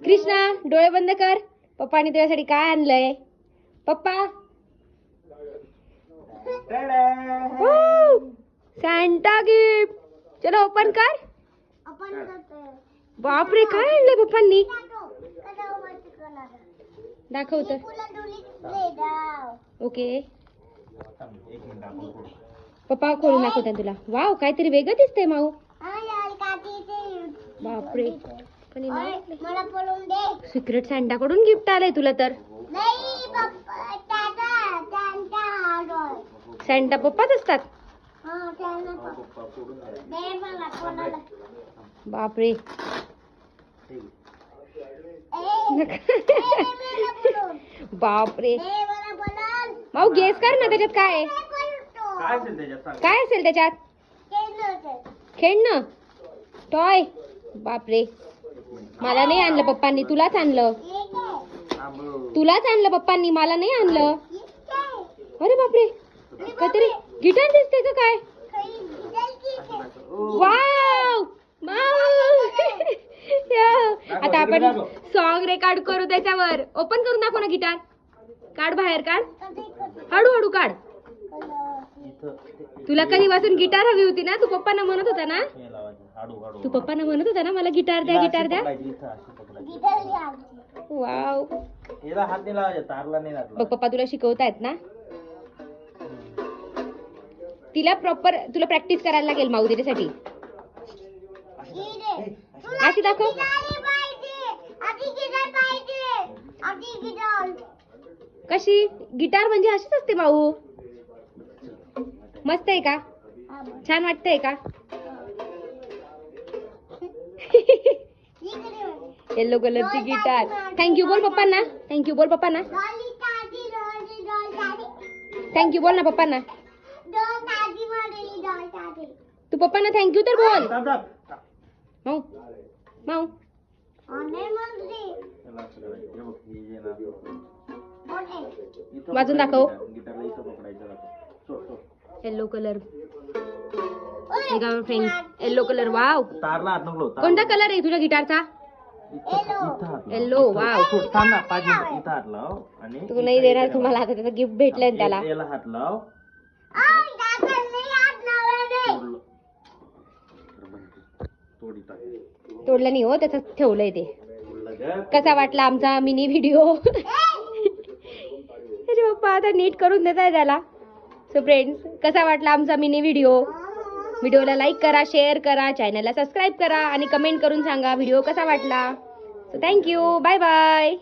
कृष्णा डोळे बंद कर. पप्पाने तुझ्यासाठी काय आणलंय? पप्पा सॅन्टा गिफ्ट. चलो ओपन कर. बापरे काय आणलंय पप्पांनी? दाखव तर. ओके पप्पा खोलून दाखवते तुला. वाव काहीतरी वेगळं दिसतंय माऊ. बापरे पण सिक्रेट सॅन्टा कडून गिफ्ट आलंय तुला तर. सॅन्टा पप्पाच असतात. बापरे बापरे माऊ गेस कर ना त्याच्यात काय आहे? काय असेल त्याच्यात? खेळणं टॉय. बापरे मला नाही आणलं पप्पांनी, तुलाच आणलं. तुलाच आणलं पप्पांनी, मला नाही आणलं. अरे बापरे काहीतरी गिटार दिसते का काय? वाव आता आपण सॉन्ग रेकॉर्ड करू त्याच्यावर. ओपन करून दाखव ना गिटार. काढ बाहेर काढ. हळूहळू काढ. तुला कधीपासून गिटार हवी होती ना? तू पप्पांना म्हणत होता ना? तू पप्पांना म्हणत होता ना मला गिटार द्या गिटार द्या. वाव बघ पप्पा तुला शिकवतायत ना. तिला प्रॉपर तुला प्रॅक्टिस करायला लागेल माऊ त्याच्यासाठी. अशी दाखव. कशी गिटार म्हणजे अशीच असते माऊ. मस्त आहे का? छान वाटतंय का? येलो कलरची गिटार. थँक्यू बोल पप्पांना. थँक्यू बोल पप्पांना. थँक्यू बोल ना पप्पांना. तू पप्पांना थँक्यू तर बोल. माऊ माऊ वाजून दाखव. Yellow colour friends. Yellow colour. Wow कोणता कलर आहे तुझ्या गिटारचा? येलो. वाव तू नाही देणार तुम्हाला आता त्याचं गिफ्ट भेटलंय त्याला. तोडलं नाही हो त्याच ठेवलंय ते. कसा वाटला आमचा मिनी व्हिडिओ? त्याचे पप्पा आता नीट करून देत आहे त्याला. सो फ्रेंड्स कसा वाटला आमचा मिनी व्हिडिओ? व्हिडिओला लाईक करा, शेअर करा, चॅनलला सबस्क्राईब करा आणि कमेंट करून सांगा व्हिडिओ कसा वाटला. So thank you. Bye bye.